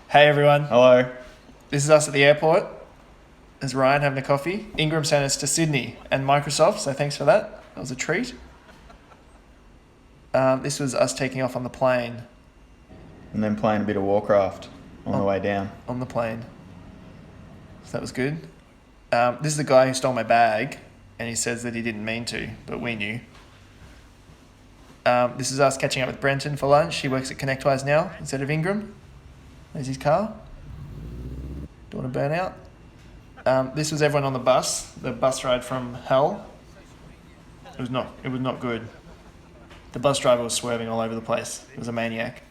Hey everyone, Hello. this is us at the airport. There's Ryan having a coffee. Ingram sent us to Sydney and Microsoft, so thanks for that. That was a treat. This was us taking off on the plane. And then playing a bit of Warcraft on the way down. On the plane. So that was good. This is the guy who stole my bag, and he says that he didn't mean to, but we knew. This is us catching up with Brenton for lunch. He works at ConnectWise now instead of Ingram. There's his car. Don't want to burn out. This was everyone on the bus ride from hell. It was not good. The bus driver was swerving all over the place. He was a maniac.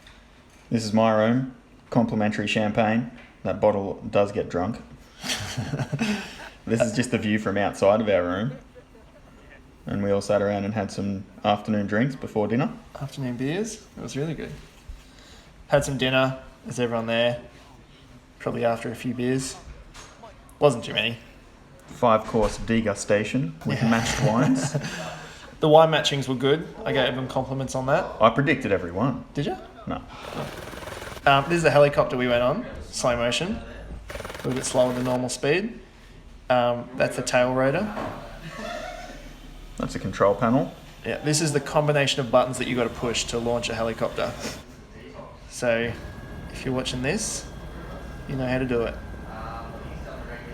This is my room. Complimentary champagne. That bottle does get drunk. This is just the view from outside of our room. And we all sat around and had some afternoon drinks before dinner. Afternoon beers. It was really good. Had some dinner. There's everyone there. Probably after a few beers. Wasn't too many. 5-course degustation with matched wines. The wine matchings were good. I gave them compliments on that. I predicted every one. Did you? No. This is the helicopter we went on. Slow motion. A little bit slower than normal speed. That's the tail rotor. That's a control panel. Yeah, this is the combination of buttons that you got to push to launch a helicopter. So, if you're watching this, you know how to do it.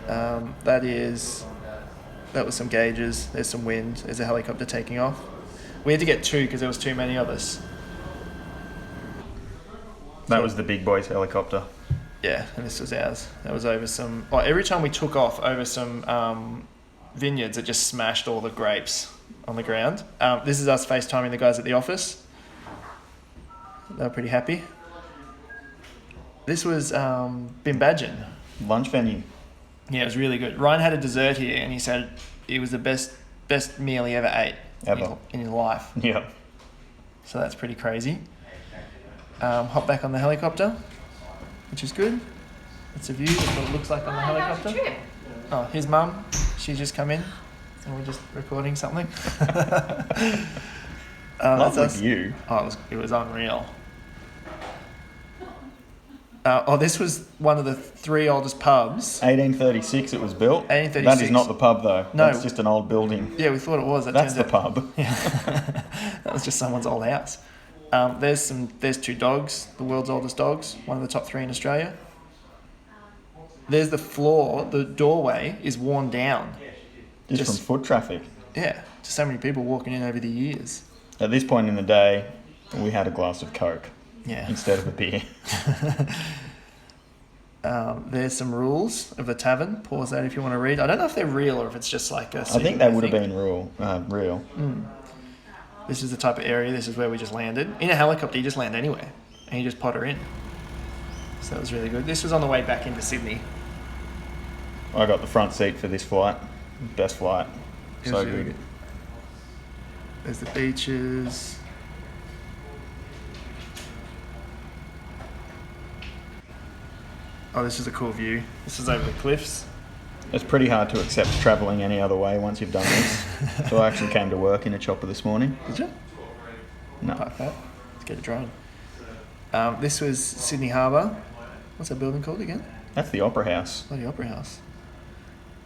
That was some gauges. There's some wind. There's a helicopter taking off. We had to get 2 because there was too many of us. That was the big boys helicopter. Yeah, and this was ours. That was over some... every time we took off over some vineyards, it just smashed all the grapes on the ground. This is us FaceTiming the guys at the office. They were pretty happy. This was Bimbadgin. Lunch venue. Yeah, it was really good. Ryan had a dessert here, and he said it was the best meal he ever ate in his life. Yeah. So that's pretty crazy. Hop back on the helicopter, which is good. It's a view. That's what it looks like on the helicopter. Oh, his mum. She's just come in, and we're just recording something. Lovely view. Oh, it was unreal. This was one of the 3 oldest pubs. 1836 it was built. 1836. That is not the pub though. No. That's just an old building. Yeah, we thought it was. That's the pub. Yeah. That was just someone's old house. There's 2 dogs, the world's oldest dogs, one of the top 3 in Australia. There's the floor, the doorway is worn down. Just from foot traffic. Yeah, just so many people walking in over the years. At this point in the day, we had a glass of Coke. Yeah. Instead of a beer. There's some rules of the tavern. Pause that if you want to read. I don't know if they're real or if it's just like a... I think they would have been real. This is the type of area. This is where we just landed. In a helicopter, you just land anywhere. And you just potter in. So that was really good. This was on the way back into Sydney. I got the front seat for this flight. Best flight. So really good. There's the beaches. Oh, this is a cool view. This is over the cliffs. It's pretty hard to accept travelling any other way once you've done this. So I actually came to work in a chopper this morning. Did you? No. Like that. Let's get a drone. This was Sydney Harbour. What's that building called again? That's the Opera House. Bloody Opera House.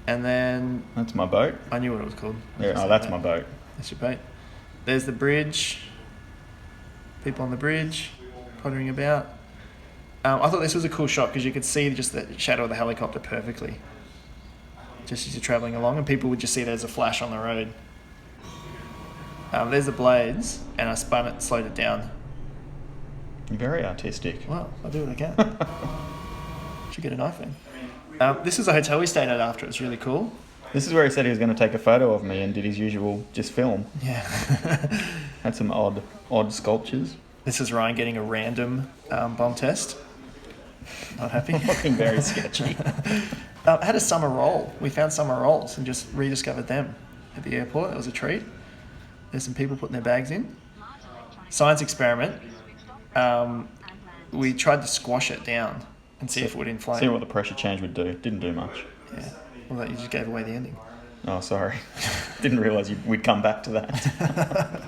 And then... That's my boat. I knew what it was called. Yeah, that's my boat. That's your boat. There's the bridge. People on the bridge, pottering about. I thought this was a cool shot because you could see just the shadow of the helicopter perfectly. Just as you're travelling along, and people would just see it as a flash on the road. There's the blades, and I spun it, slowed it down. You're very artistic. Well, I do what I can. Should get an iPhone. This is a hotel we stayed at after. It was really cool. This is where he said he was going to take a photo of me and did his usual just film. Yeah. Had some odd sculptures. This is Ryan getting a random bomb test. Not happy. Looking very sketchy. Had a summer roll. We found summer rolls and just rediscovered them at the airport. It was a treat. There's some people putting their bags in. Science experiment. We tried to squash it down and see if it would inflate. See what the pressure change would do. Didn't do much. Yeah. Well, you just gave away the ending. Oh, sorry. Didn't realise we'd come back to that.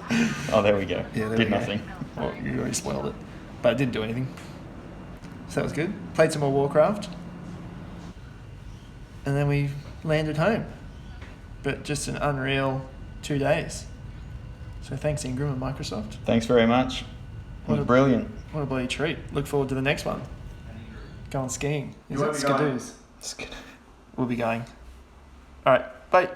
Oh, there we go. Yeah, there Did we go. nothing. Well, you already spoiled it. But it didn't do anything. So that was good. Played some more Warcraft. And then we landed home. But just an unreal 2 days. So thanks, Ingram and Microsoft. Thanks very much. It was brilliant. What a bloody treat. Look forward to the next one. Going skiing. Is it Skidoos? We'll be going. All right. Bye.